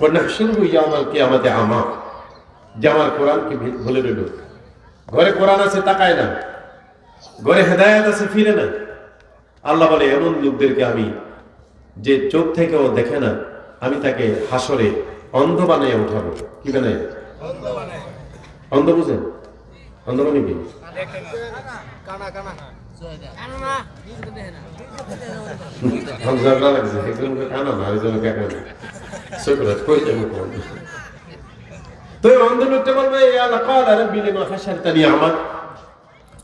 ওয়ানাহশুরুহু ইয়াওমাল কিয়ামাতি আমা, যে আমার কোরআনকে ভুলে রইল। ঘরে কোরআন আছে তাকায় না, ঘরে হেদায়েত আছে ফিরে না। আল্লাহ বলে এমন লোকদেরকে আমি, যে চোখ থেকেও দেখে না, আমি তাকে হাসরে অন্ধ বানিয়ে উঠাবো। কি বানায়? অন্ধ বুঝেন? অন্ধ মানে কি?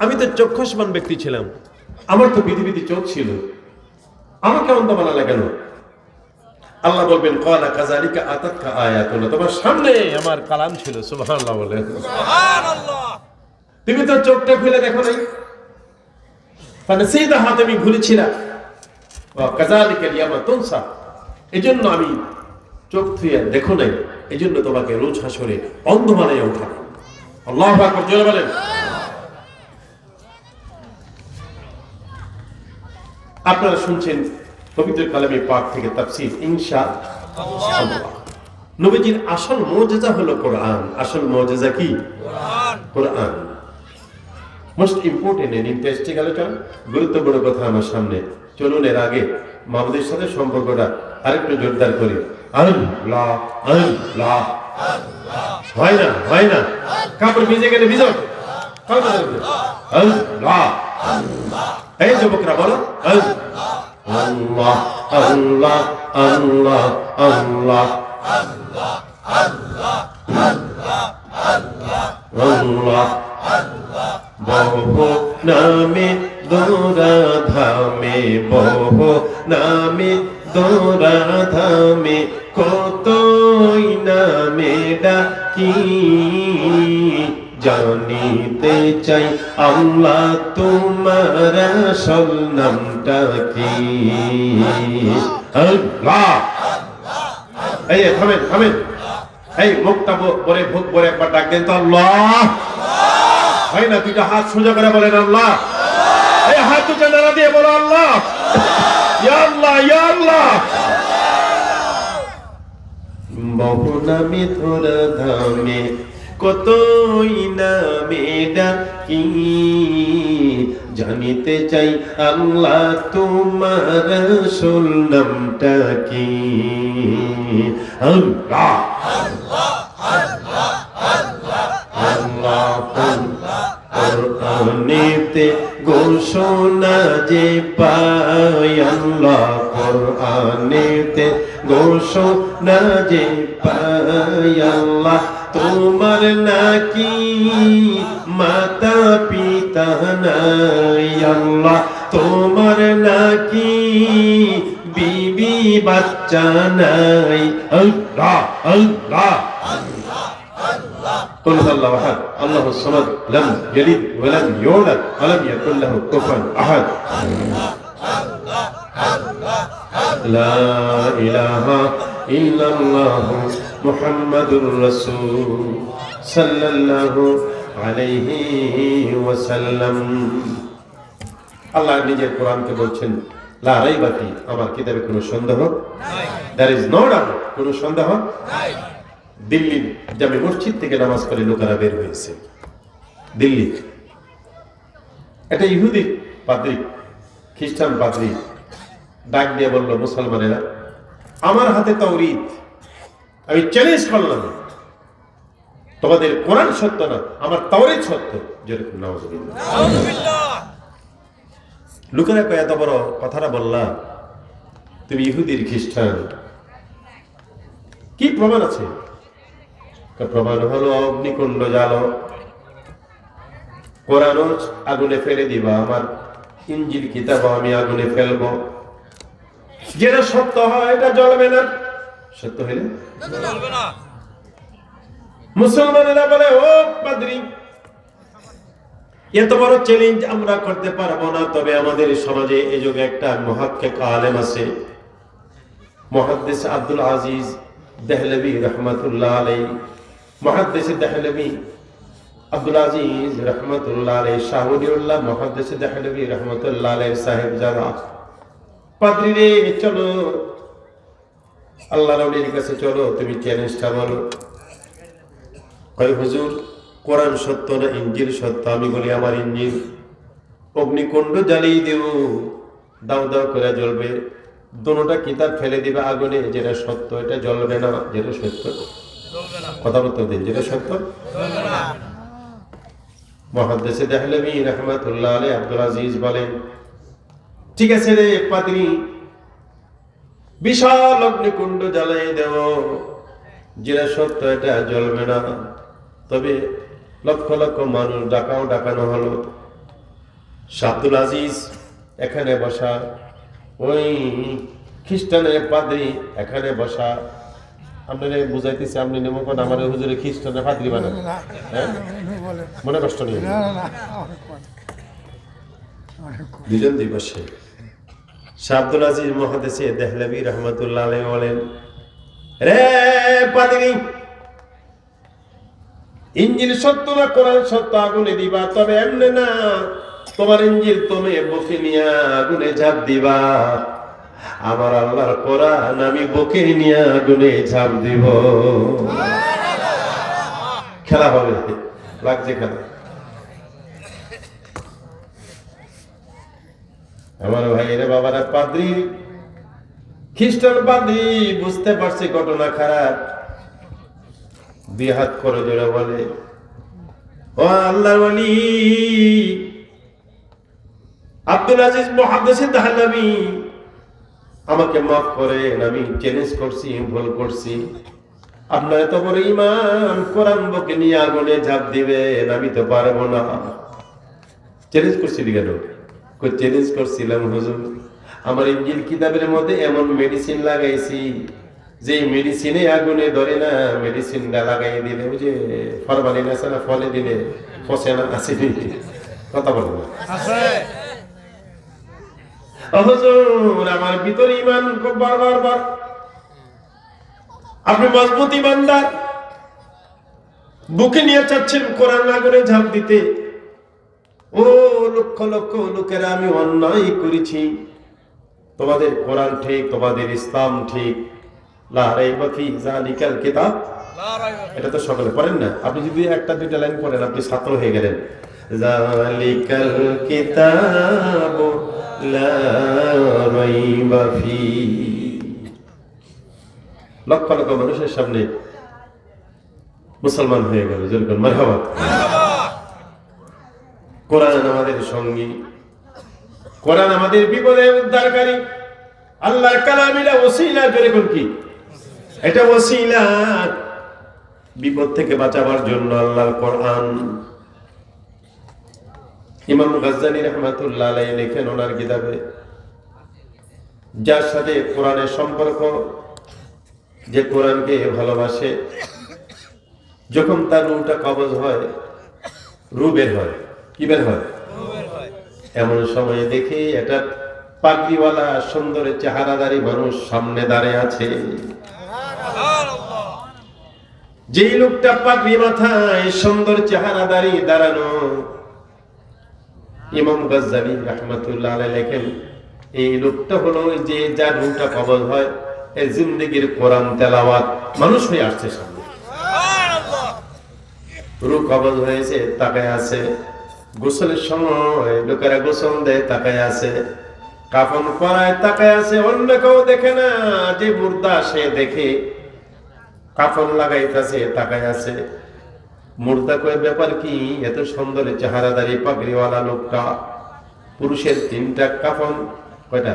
আমি তো চক্ষুষ্মান ব্যক্তি ছিলাম, আমার তো বিধি চোখ ছিল, আমাকে অন্ধ বানালে কেন? আল্লাহ বলবেন ক্বালা কাযালিকা আতাতকা আয়াতুনা, তোমার সামনে আমার কালাম ছিল। সুবহানাল্লাহ বলেন। সুবহানাল্লাহ। তুমি তো চোখটা খুলে দেখো নাই, ফানাসিতাহা, তুমি ভুলেছিলা। ওয়া কাযালিকা ইয়াওমা তুনসা, এজন্য আমি চোখ থুয়ে দেখো নাই, এজন্য তোমাকে রোজ হাসরে অন্ধ বানাইয়া উঠাবো। আল্লাহু আকবার, জোরে বলেন। আপনারা শুনছেন পবিত্র কালামে পাক থেকে তাফসীর ইনশাআল্লাহ। নবীজির আসল মুজিজা হলো কোরআন। আসল মুজিজা কি? কোরআন। মোস্ট ইম্পর্টেন্ট এন্ড ইন্টারেস্টিং আলোচনা, গুরুত্বপূর্ণ কথা আমার সামনে। চলুন এর আগে মাহমুদের সাথে সম্পর্কটা আরেকটু জোরদার করি। আল্লাহ আল্লাহ, হয় না কাপড় ভিজে গেলে ভিজো। আল্লাহ, এই যুবকরা বলো আল্লাহ আল্লাহ আল্লাহ আল্লাহ আল্লাহ আল্লাহ। বহু নামে দৌড়া ধামে, বহু নামে দৌড়া ধামে, কতই নামে ডাকি, জানিতে চাই আল্লাহ তোমার আসল নামটা কি? আল্লাহ। এই থামেন, এই মুখটা পরে ভূত পরে একবার ডাক দেন তো, আল্লাহ। হয় না? দুইটা হাত সোজা করে বলেন আল্লাহ। এই হাত দুটো নাড়া দিয়ে বলো আল্লাহ, ইয়া আল্লাহ, ইয়া আল্লাহ। বহু নামে তোরা ধামে, কতই নামে ডাকি, জানিতে চাই আল্লাহ তোমার আসল নামটা কি? আল্লাহ আল্লাহ আল্লাহ আল্লাহ আল্লাহ। কোরআনেতে ঘোষণা যে পাই আল্লাহ, কোরআনেতে ঘোষণা যে পাই আল্লাহ, তোমার নাকি মাতা পিতা নাই আল্লাহ, তোমার নাকি বিবি বাচ্চা নাই। আল্লাহ আল্লাহ আল্লাহ আল্লাহ। কুল হুয়াল্লাহু আহাদ আল্লাহুস সামাদ লাম ইয়ালিদ ওয়া লাম ইউলাদ ওয়া লাম ইয়াকুল লাহু কুফুয়ান আহাদ। লা ইলাহা ইল্লাল্লাহু মুহাম্মাদুর রাসূল সাল্লাল্লাহু আলাইহি ওয়াসাল্লাম। আল্লাহ নিজের কোরআনকে বলছেন লা রাইবা ফি, আমার কিতাবে কোনো সন্দেহ নাই। দেয়ার ইজ নো ডাউট, কোনো সন্দেহ নাই। দিল্লি জামে মসজিদ থেকে নামাজ পড়ে লোকেরা বের হয়েছে। দিল্লি একটা ইহুদি পাদ্রী, খ্রিস্টান পাদ্রী ডাক দিয়ে বলল, মুসলমানেরা, আমার হাতে তাওরীত, আমি চ্যালেঞ্জ করলাম, তোমাদের কোরআন সত্য না, আমার তাওরীত সত্য। যেরকম নাউজুবিল্লাহ। লোকেরা কয় এত বড় কথাটা বললা, তুমি ইহুদির খ্রিস্টান, কি প্রমাণ আছে? প্রমাণ হলো অগ্নিকুণ্ড জ্বালো, কোরআন আগুনে ফেলে দিবা, আমার ইনজিল কিতাব আমি আগুনে ফেলবো। যেটা সত্য হয় এটা জ্বলবে না, সত্য হইলে জ্বলবে না। মুসলমানেরা বলে, ও পাদ্রী, এত বড় চ্যালেঞ্জ আমরা করতে পারবো না, তবে আমাদের সমাজে এই যুগে একটা মুহাক্কিক আলেম আছে, মুহাদ্দিস আব্দুল আজিজ দেহলভী রহমাতুল্লাহ আলাইহি। মুহাদ্দিস দেহলভী আব্দুল আজিজ রহমাতুল্লাহ আলাইহি, শাহুদিউল্লাহ মুহাদ্দিস দেহলভী রহমাতুল্লাহ আলাইহি সাহেব জানা, পাদ্রী রে চলো আল্লাহর ওলির কাছে চলো, তুমি চ্যালেঞ্জটা বলো। কয় হুজুর, কোরআন সত্য না ইঞ্জিল সত্য? আমি বলি আমার ইঞ্জিল। অগ্নিকুণ্ড জ্বালিয়ে দেব, দাও দাও করে জ্বলবে। দুটোটা কিতাব ফেলে দিবে আগুনে, যেটা সত্য এটা জ্বলবে না, যেটা সত্য কথা বলতে দিন, যেটা সত্য মুহাদ্দিস দেহলভী রাহমাতুল্লাহ আলাইহি আব্দুল আজিজ বলেন, ঠিক আছে রে পাদ্রী, বিশাল অগ্নিকুণ্ড জ্বালিয়ে দেব, যেটা সত্য এটা জ্বলবে না। তবে লক্ষ লক্ষ মানুষ ডাকানো হলো। আব্দুল আজিজ এখানে বসা, ওই খ্রিস্টানের পাদ্রী এখানে বসা। আপনারা বুঝাইতেছি, আপনি নেমকন আমার হুজুরে খ্রিস্টানের পাদ্রী বানান, হ্যাঁ? মনে কষ্ট নিয়ে দুজন দিবসে আব্দুল আজিজ মুহাদ্দিস দেহলভী রাহমাতুল্লাহ আলাইহি বলেন, রে পাদ্রী, ইঞ্জিল সত্য না কোরআন সত্য? আগুনে দিবা, তবে এমনি না, তোমার ইঞ্জিল তুমি বুকে নিয়ে আগুনে ঝাঁপ দিবা, আমার আল্লাহর কোরআন আমি বুকে নিয়ে আগুনে ঝাঁপ দিব। খেলা হবে, লাগছে খেলা। আমার ভাইয়েরা বাবারা, পাদ্রী, খ্রিস্টান পাদ্রী বুঝতে পারছে ঘটনা খারাপ, দুই হাত করে জোরে বলে, ও আল্লাহর ওলি আব্দুল আজিজ মুহাদ্দিস দেহলভী, আমাকে মাফ করেন, আমি চ্যালেঞ্জ করছি, ভুল করছি। আপনার এত বড় ঈমান, কোরআন বুকে নিয়ে আগুনে ঝাঁপ দিবেন, আমি তো পারবো না। চ্যালেঞ্জ করছিলি কেন? চ্যালেঞ্জ করছিলাম হুজুর, আমার ইনজিল কিতাবের মধ্যে এমন মেডিসিন লাগাইছি, যে মেডিসিনে আগুনে ধরে না, মেডিসিনটা লাগাই দিলে ওই যে ফরমালিন আছে না, ফলে দিলে ফসে না, আছে কথা বলবো না হুজুর, আমার ভিতরে ঈমান খুব বারবার। আপনি মজবুত ঈমানদার, বুকে নিয়ে চাচ্ছেন কোরআন আগুনে ঝাঁপ দিতে। ও লক্ষ লক্ষ লোকেরা, আমি অন্যায় করেছি, তোমাদের কোরআন ঠিক, তোমাদের ইসলাম ঠিক, লা রাইবা ফি যালিকাল কিতাব, এটা তো সকলে পড়েন না। আপনি যদি একটা দুইটা লাইন পড়েন, আপনি ছাত্র হয়ে গেলেন। যালিকাল কিতাব লা রাইবা ফি, লক্ষ লক্ষ মানুষের সামনে মুসলমান হয়ে গেল। যেরকম মারহাবা। কোরআন আমাদের সঙ্গী, কোরআন আমাদের বিপদে উদ্ধারকারী। আল্লাহর কালাম এটা ওসিলা, যেরকম কি এটা ওসিলা বিপদ থেকে বাঁচাবার জন্য আল্লাহর কোরআন। ইমাম গাজ্জালী রাহমাতুল্লাহ আলাইহি লেখেন ওনার কিতাবে, যার সাথে কোরআনের সম্পর্ক, যে কোরআনকে ভালোবাসে, যখন তার রূহটা কবজ হয়, রূহ বের হয়। কি বের হয়? এমন সময় দেখে একটা পাগড়িওয়ালা সুন্দর চেহারাদারী মানুষ সামনে দাঁড়িয়ে আছে। যেই লোকটা পাগড়ি মাথায়, সুন্দর চেহারাদারী দাঁড়ানো, ইমাম গাজ্জালী রাহমাতুল্লাহ আলাইহি লেখেন, এই লোকটা হলো যে যার রূহটা কবজ হয়, এই জিন্দেগির কোরআন তেলাওয়াত মানুষ হয়ে আসছে সামনে। রূহ কবজ হয়েছে, তাকায় আছে। গোসলের সময় লোকেরা গোসল দেয়, তাকায় আছে। কাফন পরায়, তাকায় আছে। অন্য কেউ দেখে না, যে মুর্দা সে দেখে। কাফন লাগাইতেছে, তাকায় আছে। মুর্দা কয়, ব্যাপার কি? এত সুন্দর চেহারাদারি পাগড়িওয়ালা লোকটা, পুরুষের 3টা কাফন, কয়টা?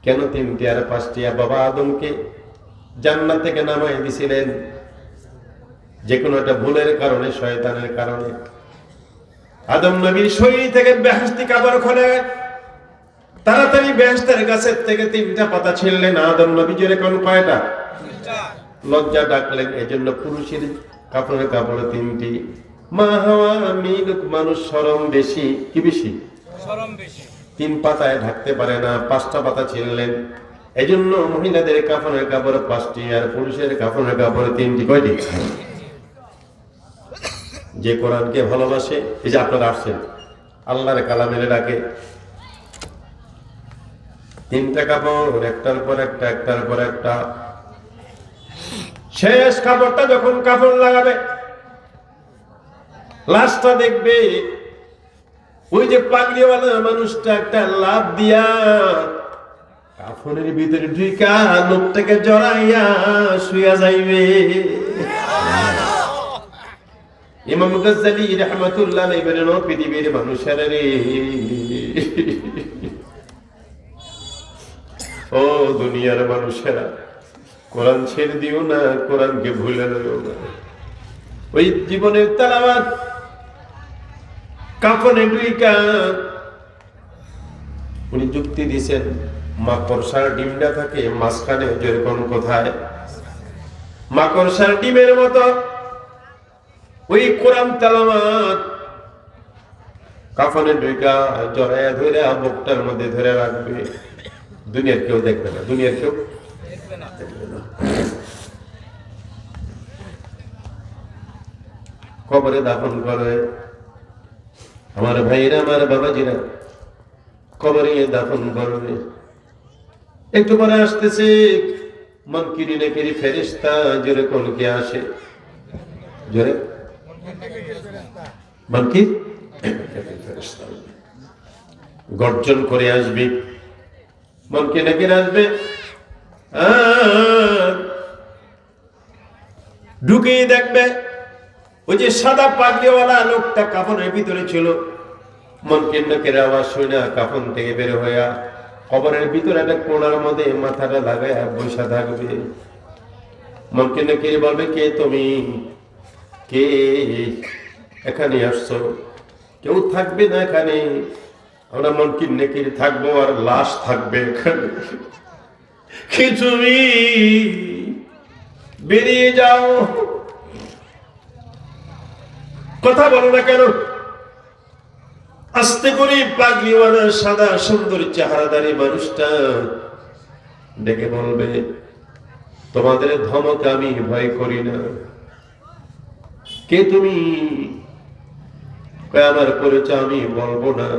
কেন 3টি আর 5টি? বাবা আদমকে জান্নাত থেকে নামাই দিছিলেন যে কোনো একটা ভুলের কারণে, শয়তানের কারণে। আদম নবীর শরীর থেকে বেহেশতি কাপড় খুলে তাড়াতাড়ি বেহেশতের গাছের থেকে 3টা পাতা ছিঁড়লেন। আদম নবী যেরকম কয়টা? লজ্জা ডাকলেন, এজন্য পুরুষের কাপড়ের কাপড় 3টি। মা হাওয়া, মানুষ শরম বেশি। কি বেশি? শরম বেশি। 3 পাতায় ঢাকতে পারে না, 5টা পাতা ছিঁড়লেন। এজন্য মহিলাদের কাফনের কাপড় 5টি, আর পুরুষের কাফনের কাপড় 3টি। কয়টি? যে কোরআনকে ভালোবাসে, এই যে আপনারা আসছেন, আল্লাহর কালামের ডাকে, তিনটা কাপড়, একটার পর একটা, একটার পর একটা। শেষ কাপড়টা যখন কাপড় লাগাবে, লাশটা দেখবে ওই যে পাগড়িওয়ালা মানুষটা একটা লাফ দিয়া কাফনের ভিতরে ঢুকা লোকটাকে জড়াইয়া শুয়া যাইবে। ইমাম গাজ্জালী রাহমাতুল্লাহ আলাইহি বলেন, পৃথিবীর মানুষেরা রে, ও দুনিয়ার মানুষেরা, কোরআন ছেড়ে দিও না, কোরআনকে ভুলে দিও না। ওই জীবনের তেলাওয়াত কাফনে ঢুকা উনি যুক্তি দিয়েছেন, মাকড়সার ডিমটা থাকে মাঝখানে, যেরকম কোথায় মাকড়সার ডিমের মতো ওই কোরআন তেলাওয়াত কাফনে ঢুকা জড়াইয়া ধরে বুকটার মধ্যে ধরে রাখবে। দুনিয়ার কেউ দেখবে না, দুনিয়ার কেউ দেখবে না। কবরে দাফন করে আমার ভাইরা, আমার বাবাজিরা, কবরে দাফন করবে। একটু পরে আসতেছে মুনকির নাকির ফেরেশতা, জোরে কোন কে আসে, জোরে মুনকির ফেরেশতা গর্জন করে আসবে, মুনকির নাকির আসবে, ঢুকেই দেখবে ওই যে সাদা পাগড়িওয়ালা লোকটা কাফনের ভিতরে ছিল। মুনকির নাকির আওয়াজ শুনে কাফন থেকে বের হইয়া কবরের ভিতরে একটা কোণার মধ্যে মাথাটা লাগাইয়া বসে থাকবে। মুনকির নাকির বলবে, কে তুমি, কে এখানে আসছো? কেউ থাকবে না এখানে, আমরা মুনকির নাকির থাকবো আর লাশ থাকবে এখানে। কি তুমি বেরিয়ে যাও, কথা বলো না কেন? আস্তে করে পাগড়িওয়ালা সাদা সুন্দর চেহারাদারি মানুষটা ডেকে বলবে, তোমাদের ধমক আমি ভয় করি না। কে তুমি? আমার পরিচয় আমি বলবো না,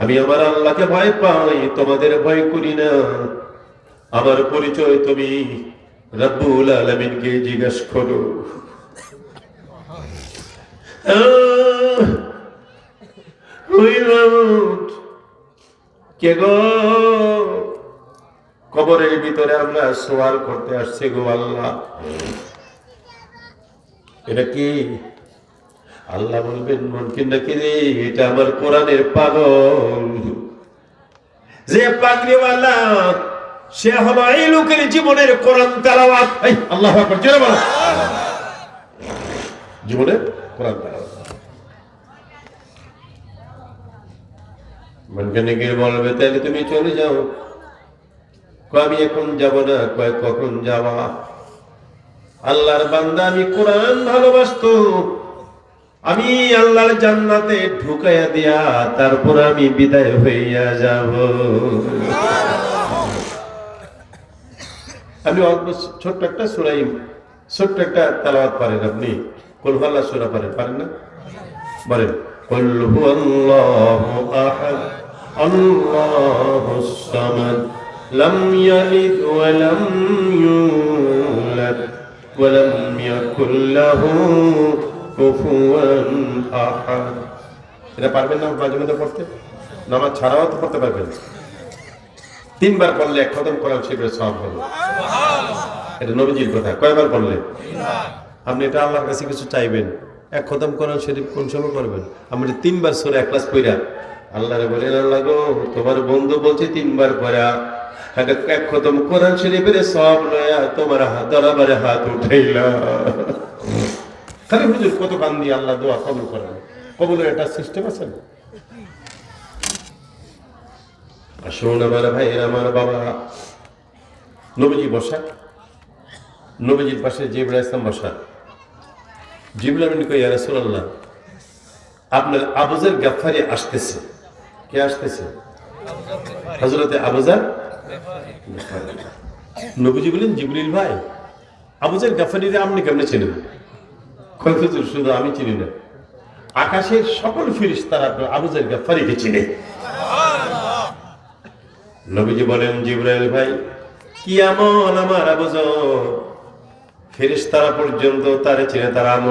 আমি আমার আল্লাহকে ভয় পাই, তোমাদের ভয় করি না। আমার পরিচয় তুমি রব্বুল আলামিনকে জিজ্ঞেস করো। কে গো? কবরের ভিতরে আমরা সওয়াল করতে আসছি গো আল্লাহ। এটা কি? আল্লাহ বলবেন, মুনকির নাকির, এটা আমার কোরআনের পাগল। যে পাগড়িওয়ালা সে হলো এই লোকের জীবনের কোরআন তেলাওয়াত। আল্লাহু আকবার, জোরে বলো, জীবনের কোরআন তেলাওয়াত। মুনকির নাকির বলবে, তাহলে তুমি চলে যাও। আমি এখন যাব না। কখন যাওয়া? আল্লাহর বান্দা, আমি কোরআন ভালোবাসতো, আমি আল্লাহর জান্নাতে ঢুকাইয়া দিয়া তারপর আমি বিদায় হইয়া যাব। আমি অল্প ছোট্ট একটা সূরা, ছোট্ট একটা তেলাওয়াত পারেন আপনি? কুল হুয়াল্লাহ সূরা পারেন না? বলেন, কুল হুয়াল্লাহু আহাদ আল্লাহুস সামাদ লাম ইয়ালিদ ওয়া লাম ইউলাদ ওয়া লাম ইয়াকুল লাহু কুফুয়ান আহাদ। এটা পারবেন না মাঝে মধ্যে পড়তে? নামাজ ছাড়াও তো পড়তে পারবেন। 3 বার পড়লে 1 খতম কোরআন শরীফের সওয়াব হবে। এটা নবীজির কথা। কয়বার পড়লে? 3 বার। আপনি এটা আল্লাহর কাছে কিছু চাইবেন, 1 খতম কোরআন শরীফ কোন সময় করবেন? আপনি 3 বার সূরা ইখলাস পড়া আল্লাহরে বলেন, আল্লাহ গো, তোমার বন্ধু বলছে 3 বার পড়া 1 খতম কোরআন শরীফের সওয়াব লয়া তোমার দরবারে হাত উঠাইলা। খালি হুজুর কত কান দিয়ে আল্লাহ দোয়া কবুল করেন। কবুলের একটা সিস্টেম আছে না? আসুন আমার ভাইয়ের, আমার বাবা, নবীজি বসা, নবীজির পাশে জিবরাইল ইসলাম বসা। জিবরাইল আমিন কই, ইয়া রাসূলুল্লাহ, আপনার আবু যর গফফারি আসতেছে। কে আসতেছে? হযরতে আবু যর গফফারি। নবীজি বলেন, জিবরিল ভাই, আবু যর গফফারিরে আপনি কেমনে চেনেন? কয় হুজুর, শুধু আমি চিনি না, আকাশের সকল ফেরেশতারা আবু যর গফফারিকে চিনে। নবীজি বলেন, জিবরাইল ভাই, কি আমল আমার আবু যর, ফেরেশতারা পর্যন্ত তারে চিনে, তার আমল